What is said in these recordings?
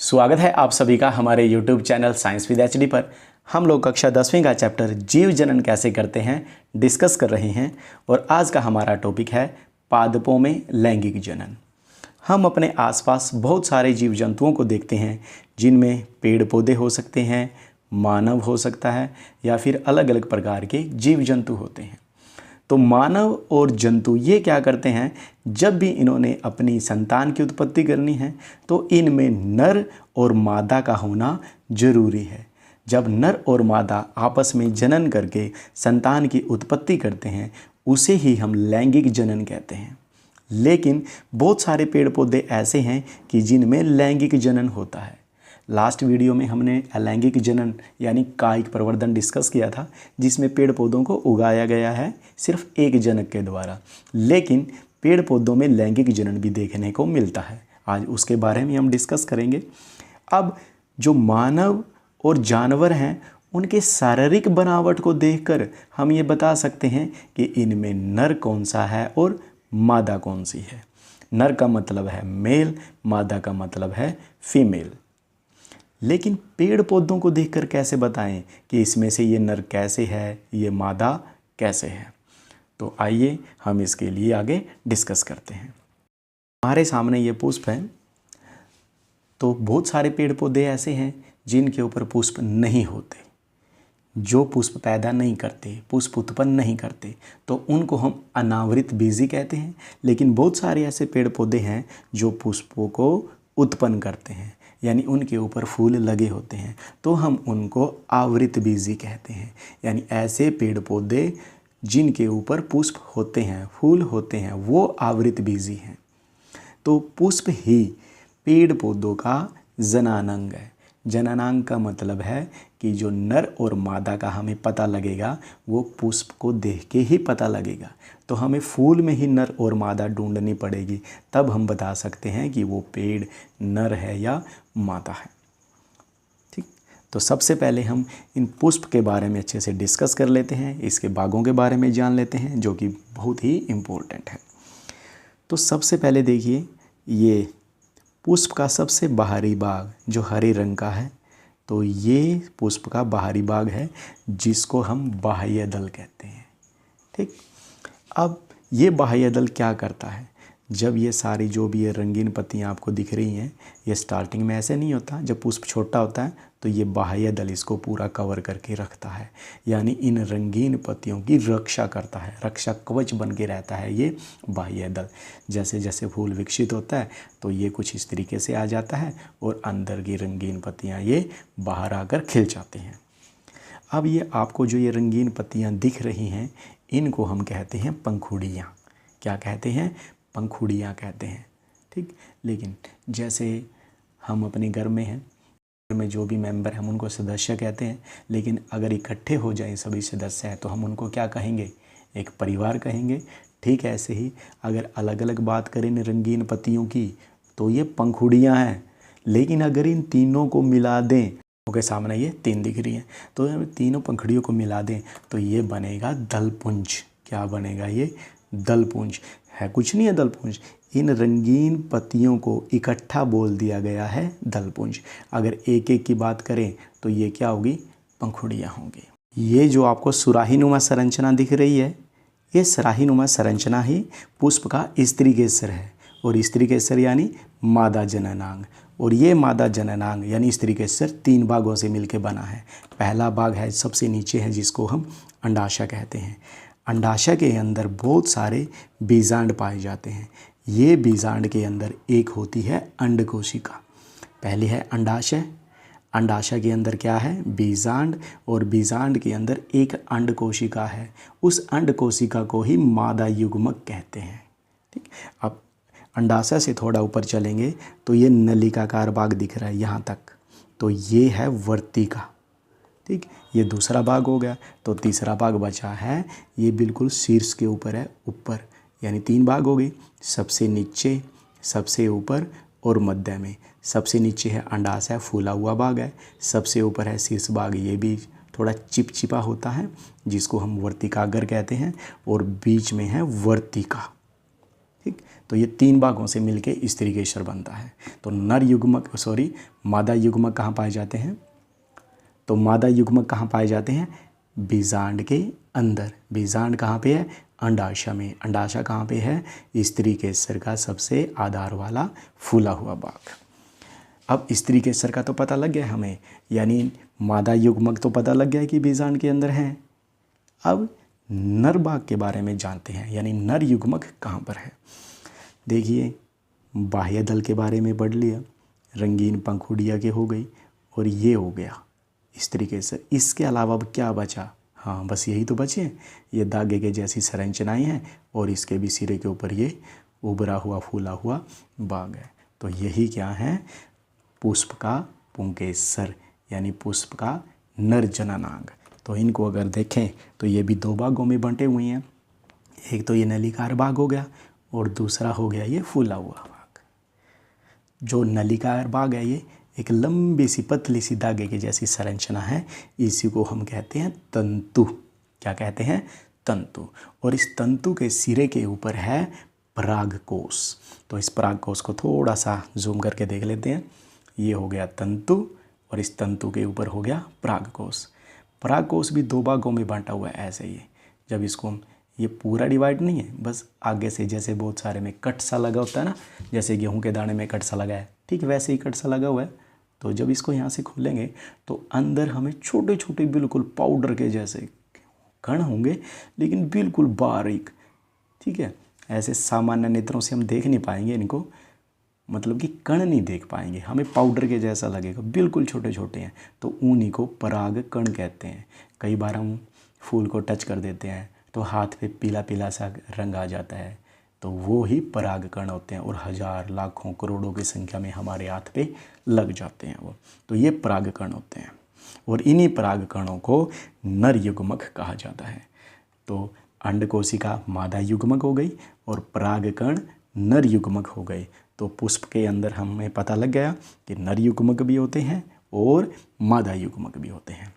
स्वागत है आप सभी का हमारे YouTube channel science with HD पर। हम लोग कक्षा 10वीं का चैप्टर जीव जनन कैसे करते हैं डिस्कस कर रहे हैं और आज का हमारा टॉपिक है पादपों में लैंगिक जनन। हम अपने आसपास बहुत सारे जीव जंतुओं को देखते हैं जिनमें पेड़ पौधे हो सकते हैं, मानव हो सकता है या फिर अलग अलग प्रकार के जीव जंतु होते हैं। तो मानव और जंतु ये क्या करते हैं, जब भी इन्होंने अपनी संतान की उत्पत्ति करनी है तो इनमें नर और मादा का होना जरूरी है। जब नर और मादा आपस में जनन करके संतान की उत्पत्ति करते हैं उसे ही हम लैंगिक जनन कहते हैं। लेकिन बहुत सारे पेड़ पौधे ऐसे हैं कि जिनमें लैंगिक जनन होता है। लास्ट वीडियो में हमने अलैंगिक जनन यानी कायिक प्रवर्धन डिस्कस किया था, जिसमें पेड़ पौधों को उगाया गया है सिर्फ एक जनक के द्वारा, लेकिन पेड़ पौधों में लैंगिक जनन भी देखने को मिलता है। आज उसके बारे में हम डिस्कस करेंगे। अब जो मानव और जानवर हैं उनके शारीरिक बनावट को देखकर हम ये बता सकते हैं कि इनमें नर कौन सा है और मादा कौन सी है। नर का मतलब है मेल, मादा का मतलब है फीमेल। लेकिन पेड़ पौधों को देखकर कैसे बताएं कि इसमें से ये नर कैसे है, ये मादा कैसे है। तो आइए हम इसके लिए आगे डिस्कस करते हैं। हमारे सामने ये पुष्प है। तो बहुत सारे पेड़ पौधे ऐसे हैं जिनके ऊपर पुष्प नहीं होते, जो पुष्प पैदा नहीं करते, पुष्प उत्पन्न नहीं करते, तो उनको हम अनावृत बीजी कहते हैं। लेकिन बहुत सारे ऐसे पेड़ पौधे हैं जो पुष्पों को उत्पन्न करते हैं, यानी उनके ऊपर फूल लगे होते हैं, तो हम उनको आवृत बीजी कहते हैं। यानी ऐसे पेड़ पौधे जिनके ऊपर पुष्प होते हैं, फूल होते हैं, वो आवृत बीजी हैं। तो पुष्प ही पेड़ पौधों का जननांग है। जननांग का मतलब है कि जो नर और मादा का हमें पता लगेगा वो पुष्प को देख के ही पता लगेगा। तो हमें फूल में ही नर और मादा ढूंढनी पड़ेगी, तब हम बता सकते हैं कि वो पेड़ नर है या मादा है। ठीक, तो सबसे पहले हम इन पुष्प के बारे में अच्छे से डिस्कस कर लेते हैं, इसके भागों के बारे में जान लेते हैं जो कि बहुत ही इम्पोर्टेंट है। तो सबसे पहले देखिए, ये पुष्प का सबसे बाहरी भाग जो हरे रंग का है, तो ये पुष्प का बाहरी भाग है जिसको हम बाह्य दल कहते हैं। ठीक, अब ये बाह्य दल क्या करता है, जब ये सारी जो भी ये रंगीन पत्तियाँ आपको दिख रही हैं, ये स्टार्टिंग में ऐसे नहीं होता। जब पुष्प छोटा होता है तो ये बाह्य दल इसको पूरा कवर करके रखता है, यानी इन रंगीन पत्तियों की रक्षा करता है, रक्षा कवच बन के रहता है ये बाह्य दल। जैसे जैसे फूल विकसित होता है तो ये कुछ इस तरीके से आ जाता है और अंदर की रंगीन पत्तियाँ ये बाहर आकर खिल जाती हैं। अब ये आपको जो ये रंगीन पत्तियाँ दिख रही हैं इनको हम कहते हैं पंखुड़ियाँ। क्या कहते हैं? पंखुड़ियाँ कहते हैं। ठीक, लेकिन जैसे हम अपने घर में हैं, घर में जो भी मेंबर हैं हम उनको सदस्य कहते हैं, लेकिन अगर इकट्ठे हो जाएं सभी सदस्य हैं तो हम उनको क्या कहेंगे? एक परिवार कहेंगे। ठीक है, ऐसे ही अगर अलग अलग बात करें इन रंगीन पत्तियों की तो ये पंखुड़ियाँ हैं, लेकिन अगर इन तीनों को मिला दें, के सामने ये तीन दिख रही हैं, तो तीनों पंखुड़ियों को मिला दें तो ये बनेगा दलपुंज। क्या बनेगा? ये दलपुंज है, कुछ नहीं है दलपुंज। इन रंगीन पत्तियों को इकट्ठा बोल दिया गया है दलपुंज। अगर एक एक की बात करें तो ये क्या होगी? पंखुड़ियाँ होंगी। ये जो आपको सुराहीनुमा संरचना दिख रही है, ये सुराहीनुमा संरचना ही पुष्प का स्त्री केसर है, और स्त्री केसर यानी मादा जननांग, और ये मादा जननांग यानी स्त्री केसर तीन भागों से मिलकर बना है। पहला भाग है सबसे नीचे है जिसको हम अंडाशय कहते हैं। अंडाशय के अंदर बहुत सारे बीजांड पाए जाते हैं। ये बीजांड के अंदर एक होती है अंड कोशिका। पहले है अंडाशय, अंडाशय के अंदर क्या है? बीजांड, और बीजांड के अंदर एक अंड कोशिका है। उस अंड कोशिका को ही मादा युग्मक कहते हैं। ठीक, अब अंडाशय से थोड़ा ऊपर चलेंगे तो ये नलिकाकार भाग दिख रहा है यहाँ तक, तो ये है वर्तिका। ठीक, ये दूसरा भाग हो गया। तो तीसरा भाग बचा है, ये बिल्कुल शीर्ष के ऊपर है, ऊपर, यानी तीन भाग हो गए, सबसे नीचे, सबसे ऊपर और मध्य में। सबसे नीचे है अंडाशय, फूला हुआ भाग है, सबसे ऊपर है शीर्ष भाग, ये भी थोड़ा चिपचिपा होता है जिसको हम वर्तिकाग्र कहते हैं, और बीच में है वर्तिका। ठीक, तो ये 3 भागों से मिलके स्त्री केसर बनता है। तो नर युग्मक मादा युग्मक कहाँ पाए जाते हैं? तो मादा युग्मक कहाँ पाए जाते हैं? बीजांड के अंदर। बीजांड कहाँ पे है? अंडाशय में। अंडाशय कहाँ पे है? स्त्री केसर का सबसे आधार वाला फूला हुआ भाग। अब स्त्री केसर का तो पता लग गया हमें, यानी मादा युग्मक तो पता लग गया कि बीजांड के अंदर है। अब नर भाग के बारे में जानते हैं, यानी नर युग्मक कहाँ पर है। देखिए, बाह्य दल के बारे में पढ़ लिया, रंगीन पंखुड़िया के हो गई, और ये हो गया स्त्री केसर। इसके अलावा अब क्या बचा? हाँ, बस यही तो बचे। ये धागे के जैसी संरचनाएं हैं और इसके भी सिरे के ऊपर ये उभरा हुआ फूला हुआ भाग है। तो यही क्या है? पुष्प का पुंकेसर, यानी पुष्प का नर जननांग। तो इनको अगर देखें तो ये भी 2 भागों में बंटे हुए हैं। एक तो ये नलिकार भाग हो गया और दूसरा हो गया ये फूला हुआ भाग। जो नलिकार भाग है ये एक लंबी सी पतली सी धागे की जैसी संरचना है, इसी को हम कहते हैं तंतु। क्या कहते हैं? तंतु। और इस तंतु के सिरे के ऊपर है परागकोश। तो इस परागकोश को थोड़ा सा जूम करके देख लेते हैं। ये हो गया तंतु और इस तंतु के ऊपर हो गया परागकोश। परागकोश भी 2 भागों में बांटा हुआ है ऐसे ही। जब इसको ये पूरा डिवाइड नहीं है, बस आगे से जैसे बहुत सारे में कट सा लगा होता है ना, जैसे गेहूं के दाने में कट सा लगा है, ठीक वैसे ही कट सा लगा हुआ है। तो जब इसको यहाँ से खोलेंगे तो अंदर हमें छोटे छोटे बिल्कुल पाउडर के जैसे कण होंगे, लेकिन बिल्कुल बारीक। ठीक है, ऐसे सामान्य नेत्रों से हम देख नहीं पाएंगे इनको, मतलब कि कण नहीं देख पाएंगे, हमें पाउडर के जैसा लगेगा, बिल्कुल छोटे छोटे हैं। तो उन्हीं को पराग कण कहते हैं। कई बार हम फूल को टच कर देते हैं तो हाथ पे पीला पीला सा रंग आ जाता है, तो वो ही पराग कण होते हैं, और हज़ार लाखों करोड़ों की संख्या में हमारे हाथ पे लग जाते हैं वो। तो ये पराग कण होते हैं, और इन्हीं पराग कणों को नर युग्मक कहा जाता है। तो अंड कोशिका मादा युग्मक हो गई और पराग कण नर युग्मक हो गए। तो पुष्प के अंदर हमें पता लग गया कि नर युग्मक भी होते हैं और मादा युग्मक भी होते हैं।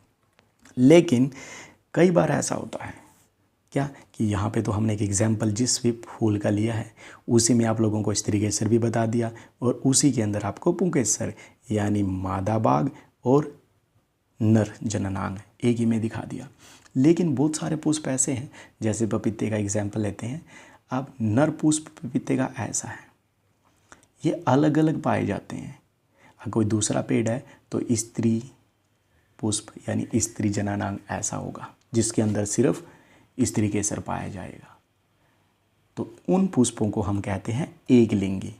लेकिन कई बार ऐसा होता है क्या कि यहाँ पे तो हमने एक एग्जाम्पल जिस भी फूल का लिया है उसी में आप लोगों को स्त्री केसर भी बता दिया, और उसी के अंदर आपको पुंकेसर यानी मादा भाग और नर जननांग एक ही में दिखा दिया। लेकिन बहुत सारे पुष्प ऐसे हैं, जैसे पपीते का एग्जाम्पल लेते हैं। अब नर पुष्प पपीते का ऐसा है, ये अलग अलग पाए जाते हैं। अगर कोई दूसरा पेड़ है तो स्त्री पुष्प यानी स्त्री जननांग ऐसा होगा, जिसके अंदर सिर्फ स्त्री केसर पाया जाएगा। तो उन पुष्पों को हम कहते हैं एक लिंगी।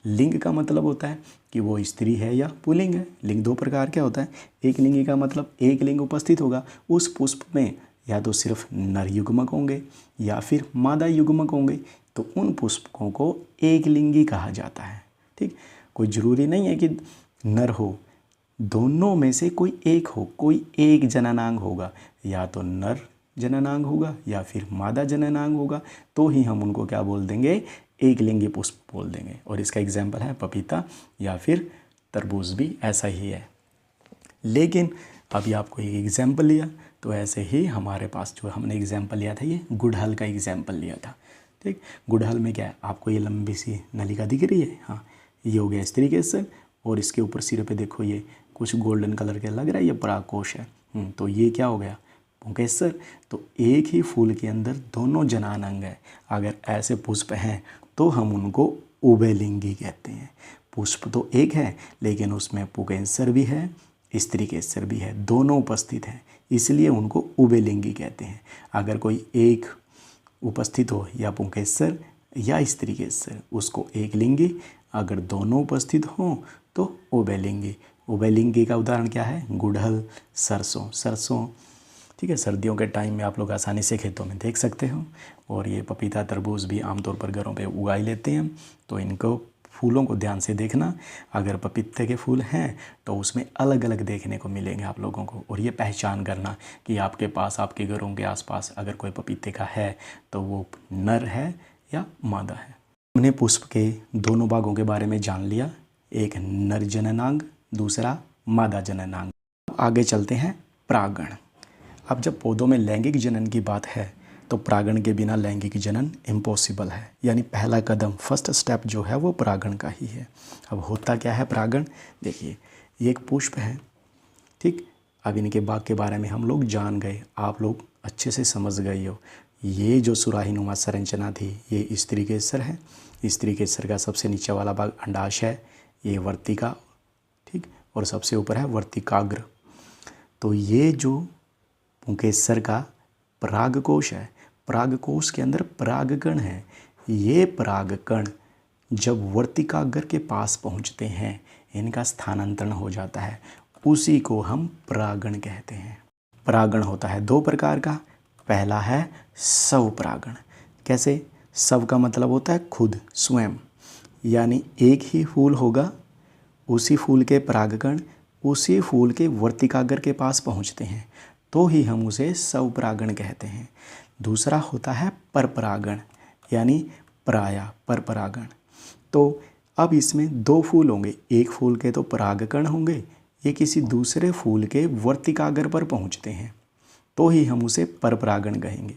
लिंग का मतलब होता है कि वो स्त्री है या पुल्लिंग है। लिंग 2 प्रकार क्या होता है? एक लिंगी का मतलब एक लिंग उपस्थित होगा, उस पुष्प में या तो सिर्फ नर युग्मक होंगे या फिर मादा युग्मक होंगे, तो उन पुष्पों को एक लिंगी कहा जाता है। ठीक, कोई ज़रूरी नहीं है कि नर हो, दोनों में से कोई एक हो, कोई एक जननांग होगा, या तो नर जननांग होगा या फिर मादा जननांग होगा, तो ही हम उनको क्या बोल देंगे? एक लिंगी पुष्प बोल देंगे। और इसका एग्जाम्पल है पपीता या फिर तरबूज भी ऐसा ही है। लेकिन अभी आपको एक एग्जाम्पल लिया, तो ऐसे ही हमारे पास जो हमने एग्जाम्पल लिया था, ये गुड़हल का एग्जाम्पल लिया था। ठीक, गुड़हल में क्या है, आपको ये लंबी सी नलिका दिख रही है, हाँ ये हो गया स्त्री केसर, और इसके ऊपर सिरे पे देखो ये कुछ गोल्डन कलर के लग रहा है, ये परागकोश है। तो ये क्या हो गया? पुंकेसर। तो एक ही फूल के अंदर दोनों जननांग है। अगर ऐसे पुष्प हैं तो हम उनको उभयलिंगी कहते हैं। पुष्प तो एक है लेकिन उसमें पुंकेसर भी है, स्त्री केसर भी है, दोनों उपस्थित हैं, इसलिए उनको उभयलिंगी कहते हैं। अगर कोई एक उपस्थित हो, या पुंकेसर या स्त्री केसर, उसको एक लिंगी। अगर दोनों उपस्थित हों तो उभयलिंगी। उभयलिंगी का उदाहरण क्या है? गुड़हल, सरसों। ठीक है, सर्दियों के टाइम में आप लोग आसानी से खेतों में देख सकते हो। और ये पपीता तरबूज भी आमतौर पर घरों पे उगाई लेते हैं। तो इनको फूलों को ध्यान से देखना। अगर पपीते के फूल हैं तो उसमें अलग अलग देखने को मिलेंगे आप लोगों को, और ये पहचान करना कि आपके पास, आपके घरों के आसपास अगर कोई पपीते का है तो वो नर है या मादा है। हमने पुष्प के दोनों भागों के बारे में जान लिया, एक नर जननांग, दूसरा मादा जननांग। आगे चलते हैं परागण। अब जब पौधों में लैंगिक जनन की बात है तो परागण के बिना लैंगिक जनन इम्पॉसिबल है, यानी पहला कदम, फर्स्ट स्टेप जो है वो परागण का ही है। अब होता क्या है परागण, देखिए ये एक पुष्प है, ठीक। अब इनके बाग के बारे में हम लोग जान गए, आप लोग अच्छे से समझ गए हो। ये जो सुराही नुमा संरचना थी ये स्त्री केसर है, स्त्री केसर का सबसे नीचे वाला भाग अंडाशय है, ये वर्तिका, ठीक, और सबसे ऊपर है वर्तिकाग्र। तो ये जो पुंकेसर का परागकोश है, परागकोश के अंदर परागकण है। ये परागकण जब वर्तिकाग्र के पास पहुंचते हैं इनका स्थानांतरण हो जाता है, उसी को हम परागण कहते हैं। परागण होता है दो प्रकार का, पहला है स्वपरागण। कैसे? स्व का मतलब होता है खुद, स्वयं, यानी एक ही फूल होगा, उसी फूल के परागकण उसी फूल के वर्तिकाग्र के पास पहुंचते हैं तो ही हम उसे स्वपरागण कहते हैं। दूसरा होता है परपरागण, यानी पराया परपरागण। तो अब इसमें दो फूल होंगे, एक फूल के तो परागकण होंगे, ये किसी दूसरे फूल के वर्तिकाग्र पर पहुंचते हैं तो ही हम उसे परपरागण कहेंगे।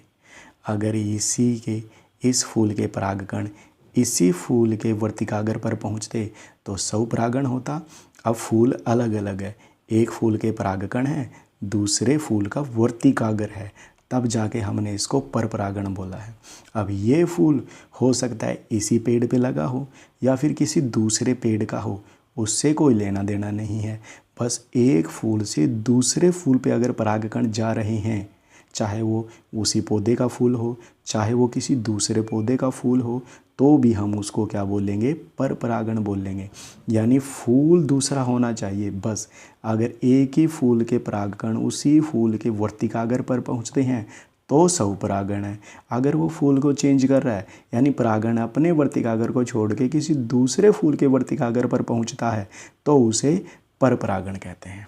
अगर इस फूल के परागकण इसी फूल के वर्तिकाग्र पर पहुंचते तो स्वपरागण होता। अब फूल अलग अलग है, एक फूल के परागकण है, दूसरे फूल का वर्तिकाग्र है, तब जाके हमने इसको परपरागण बोला है। अब ये फूल हो सकता है इसी पेड़ पे लगा हो या फिर किसी दूसरे पेड़ का हो, उससे कोई लेना देना नहीं है। बस एक फूल से दूसरे फूल पे अगर परागकण जा रहे हैं, चाहे वो उसी पौधे का फूल हो चाहे वो किसी दूसरे पौधे का फूल हो, तो भी हम उसको क्या बोलेंगे? परपरागण बोलेंगे। यानी फूल दूसरा होना चाहिए बस। अगर एक ही फूल के परागकण उसी फूल के वर्तिकाग्र पर पहुंचते हैं तो स्वपरागण है। अगर वो फूल को चेंज कर रहा है, यानी परागण अपने वर्तिकाग्र को छोड़ के किसी दूसरे फूल के वर्तिकाग्र पर पहुंचता है, तो उसे परपरागण कहते हैं।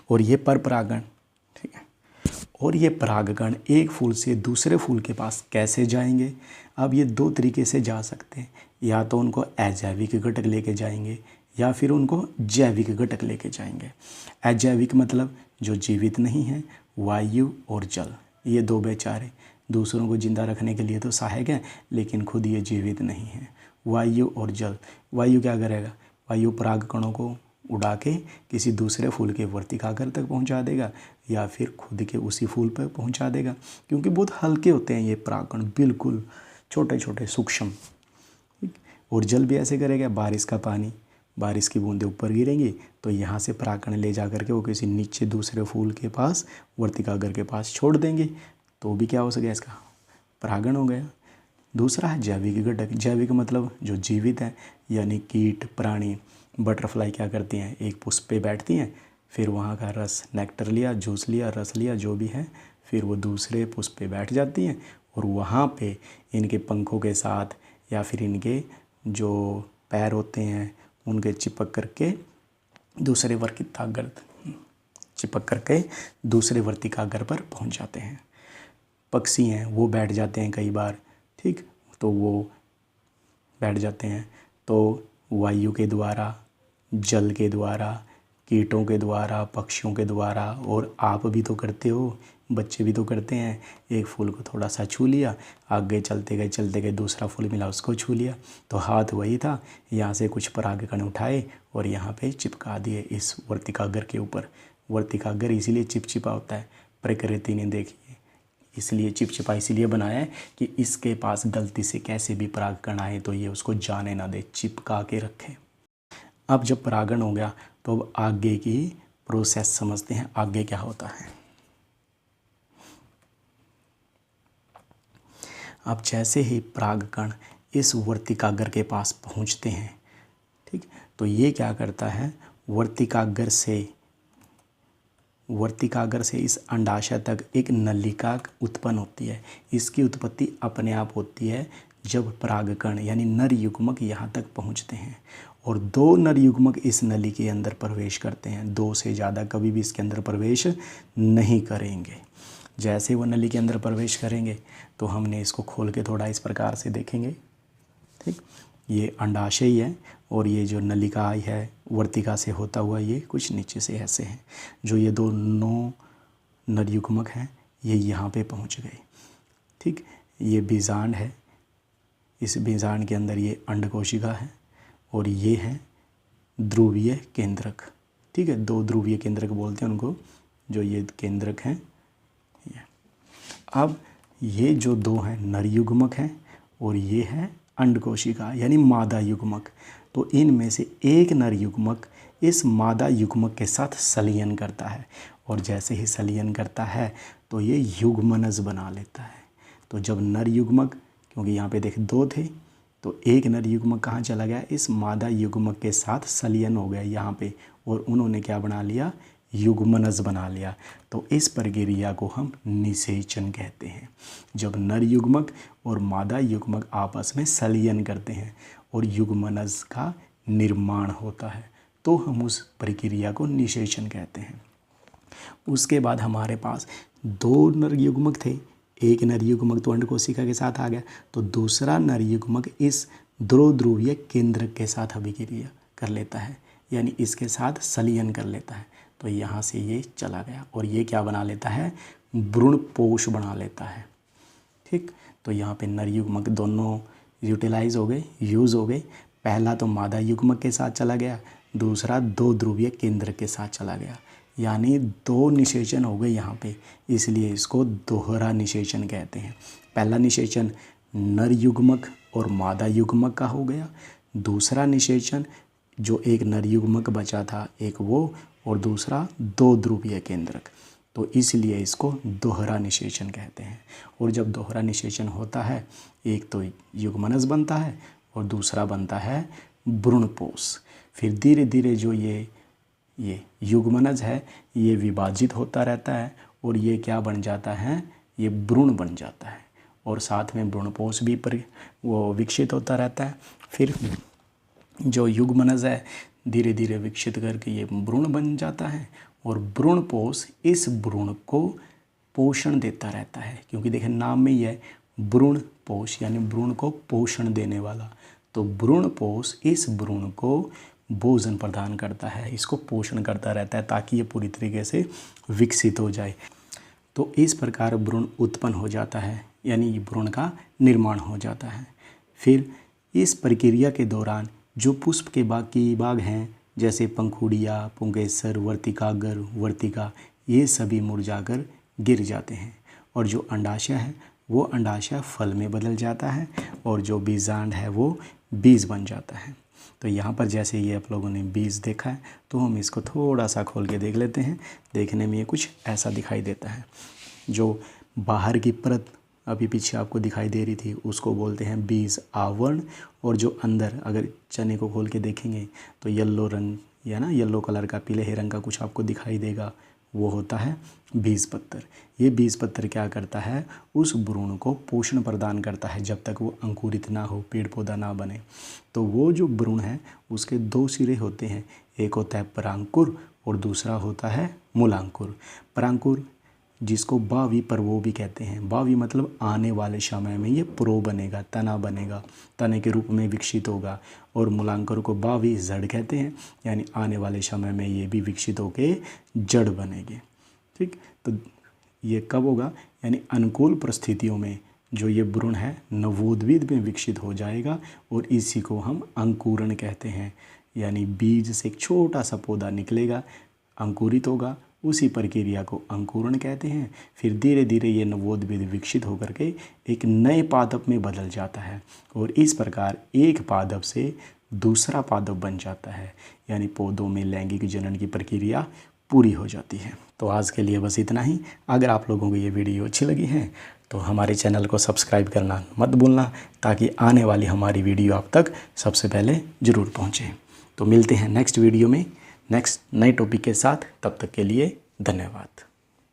और ये परपरागण, ठीक है, और ये परागकण एक फूल से दूसरे फूल के पास कैसे जाएंगे? अब ये दो तरीके से जा सकते हैं, या तो उनको अजैविक घटक लेके जाएंगे या फिर उनको जैविक घटक लेके जाएंगे। अजैविक मतलब जो जीवित नहीं है, वायु और जल, ये दो बेचारे दूसरों को जिंदा रखने के लिए तो सहायक हैं लेकिन खुद ये जीवित नहीं है। वायु और जल, वायु क्या करेगा? वायु परागकणों को उड़ा के किसी दूसरे फूल के वर्तिकाग्र तक पहुंचा देगा या फिर खुद के उसी फूल पर पहुंचा देगा, क्योंकि बहुत हल्के होते हैं ये परागकण, बिल्कुल छोटे छोटे सूक्ष्म। और जल भी ऐसे करेगा, बारिश का पानी, बारिश की बूंदें ऊपर गिरेंगी तो यहाँ से परागकण ले जा करके वो किसी नीचे दूसरे फूल के पास वर्तिकाग्र के पास छोड़ देंगे, तो भी क्या हो सके? इसका परागण हो गया। दूसरा है जैविक घटक। जैविक मतलब जो जीवित है, यानी कीट, प्राणी, बटरफ्लाई क्या करती हैं? एक पुष्प पे बैठती हैं, फिर वहाँ का रस, नेक्टर लिया, जूस लिया, रस लिया, जो भी है, फिर वो दूसरे पुष्प पे बैठ जाती हैं और वहाँ पे इनके पंखों के साथ या फिर इनके जो पैर होते हैं उनके चिपक करके दूसरे वर्तिकाग्र पर पहुँच जाते हैं। पक्षी हैं वो बैठ जाते हैं कई बार, ठीक, तो वो बैठ जाते हैं तो वायु के द्वारा, जल के द्वारा, कीटों के द्वारा, पक्षियों के द्वारा, और आप भी तो करते हो, बच्चे भी तो करते हैं। एक फूल को थोड़ा सा छू लिया, आगे चलते गए दूसरा फूल मिला उसको छू लिया, तो हाथ वही था, यहाँ से कुछ परागकण उठाए और यहाँ पे चिपका दिए इस वर्तिकाग्र के ऊपर। वर्तिकाग्र इसीलिए चिपचिपा होता है, प्रकृति ने देखिए इसलिए चिपचिपा इसलिए बनाया है कि इसके पास गलती से कैसे भी परागकण आए तो ये उसको जाने ना दे, चिपका के रखे। अब जब परागण हो गया तो अब आगे की प्रोसेस समझते हैं, आगे क्या होता है। अब जैसे ही परागकण इस वर्तिकाग्र के पास पहुंचते हैं, ठीक, तो ये क्या करता है? वर्तिकाग्र से इस अंडाशय तक एक नलिका उत्पन्न होती है। इसकी उत्पत्ति अपने आप होती है जब परागकण यानी नर युग्मक यहाँ तक पहुँचते हैं और दो नर युग्मक इस नली के अंदर प्रवेश करते हैं। दो से ज़्यादा कभी भी इसके अंदर प्रवेश नहीं करेंगे। जैसे वो नली के अंदर प्रवेश करेंगे तो हमने इसको खोल के थोड़ा इस प्रकार से देखेंगे, ठीक, ये अंडाशय ही है और ये जो नलिका है वर्तिका से होता हुआ ये कुछ नीचे से ऐसे है। जो ये दो 9 नर युग्मक हैं ये यहाँ पे पहुँच गए। ठीक, ये बीजांड है, इस बीजांड के अंदर ये अंड कोशिका है और ये है ध्रुवीय केंद्रक। ठीक है, 2 ध्रुवीय केंद्रक बोलते हैं उनको, जो ये केंद्रक हैं ये। अब ये जो 2 हैं नर युग्मक हैं और ये है अंड कोशिका यानी मादा युग्मक। तो इनमें से एक नर युग्मक इस मादा युग्मक के साथ संलयन करता है और जैसे ही संलयन करता है तो ये युग्मनज बना लेता है। तो जब नर युग्मक, क्योंकि यहाँ पे देख 2 थे, तो एक नर युग्मक कहाँ चला गया, इस मादा युग्मक के साथ संलयन हो गया यहाँ पे और उन्होंने क्या बना लिया, युग्मनज बना लिया। तो इस प्रक्रिया को हम निषेचन कहते हैं। जब नर युग्मक और मादा युग्मक आपस में संलयन करते हैं और युग्मनज का निर्माण होता है तो हम उस प्रक्रिया को निषेचन कहते हैं। उसके बाद हमारे पास 2 नर युग्मक थे, एक नर युग्मक तो अंड कोशिका के साथ आ गया, तो दूसरा नर युग्मक इस ध्रुवीय केंद्रक के साथ अभिक्रिया कर लेता है, यानी इसके साथ संलयन कर लेता है। तो यहाँ से ये चला गया और ये क्या बना लेता है, भ्रूणपोष बना लेता है। ठीक, तो यहाँ पे नर युग्मक दोनों यूटिलाइज हो गए, यूज़ हो गए। पहला तो मादा युग्मक के साथ चला गया, दूसरा 2 ध्रुवीय केंद्र के साथ चला गया, यानी 2 निषेचन हो गए यहाँ पे, इसलिए इसको दोहरा निषेचन कहते हैं। पहला निषेचन नर युग्मक और मादा युग्मक का हो गया, दूसरा निषेचन जो एक नर युग्मक बचा था एक वो, और दूसरा 2 ध्रुवीय केंद्रक, तो इसलिए इसको दोहरा निषेचन कहते हैं। और जब दोहरा निषेचन होता है, एक तो युग्मनज बनता है और दूसरा बनता है भ्रूणपोष। फिर धीरे धीरे जो ये युग्मनज है ये विभाजित होता रहता है और ये क्या बन जाता है, ये भ्रूण बन जाता है और साथ में भ्रूणपोष भी वो विकसित होता रहता है। फिर जो युग्मनज है धीरे धीरे विकसित करके ये भ्रूण बन जाता है और भ्रूणपोष इस भ्रूण को पोषण देता रहता है, क्योंकि देखें नाम में ही है भ्रूणपोष यानी भ्रूण को पोषण देने वाला। तो भ्रूणपोष इस भ्रूण को भोजन प्रदान करता है, इसको पोषण करता रहता है ताकि ये पूरी तरीके से विकसित हो जाए। तो इस प्रकार भ्रूण उत्पन्न हो जाता है, यानी भ्रूण का निर्माण हो जाता है। फिर इस प्रक्रिया के दौरान जो पुष्प के बाकी भाग हैं जैसे पंखुड़िया, पुंकेसर, वर्तिकाग्र, वर्तिका, ये सभी मुरझाकर गिर जाते हैं और जो अंडाशय है वो अंडाशय फल में बदल जाता है और जो बीजांड है वो बीज बन जाता है। तो यहाँ पर जैसे ये आप लोगों ने बीज देखा है तो हम इसको थोड़ा सा खोल के देख लेते हैं। देखने में ये कुछ ऐसा दिखाई देता है। जो बाहर की परत अभी पीछे आपको दिखाई दे रही थी उसको बोलते हैं बीज आवरण, और जो अंदर अगर चने को खोल के देखेंगे तो येलो रंग या ना येलो कलर का पीले रंग का कुछ आपको दिखाई देगा, वो होता है बीज पत्र। ये बीज पत्र क्या करता है, उस भ्रूण को पोषण प्रदान करता है जब तक वो अंकुरित ना हो, पेड़ पौधा ना बने। तो वो जो भ्रूण है उसके 2 सिरे होते हैं, एक होता है परांकुर और दूसरा होता है मूलांकुर। परांकुर जिसको भावी पर्वो भी कहते हैं, भावी मतलब आने वाले समय में ये प्रो बनेगा, तना बनेगा, तने के रूप में विकसित होगा। और मूलांकुर को भावी जड़ कहते हैं, यानी आने वाले समय में ये भी विकसित होके जड़ बनेंगे। ठीक, तो ये कब होगा, यानी अनुकूल परिस्थितियों में जो ये भ्रूण है नवोद्भिद में विकसित हो जाएगा और इसी को हम अंकुरण कहते हैं। यानी बीज से एक छोटा सा पौधा निकलेगा, अंकुरित होगा, उसी प्रक्रिया को अंकुरण कहते हैं। फिर धीरे धीरे ये नवोद्भिद विकसित होकर के एक नए पादप में बदल जाता है और इस प्रकार एक पादप से दूसरा पादप बन जाता है, यानी पौधों में लैंगिक जनन की प्रक्रिया पूरी हो जाती है। तो आज के लिए बस इतना ही। अगर आप लोगों को ये वीडियो अच्छी लगी है तो हमारे चैनल को सब्सक्राइब करना मत भूलना, ताकि आने वाली हमारी वीडियो आप तक सबसे पहले ज़रूर पहुँचे। तो मिलते हैं नेक्स्ट वीडियो में नेक्स्ट नए टॉपिक के साथ। तब तक के लिए धन्यवाद।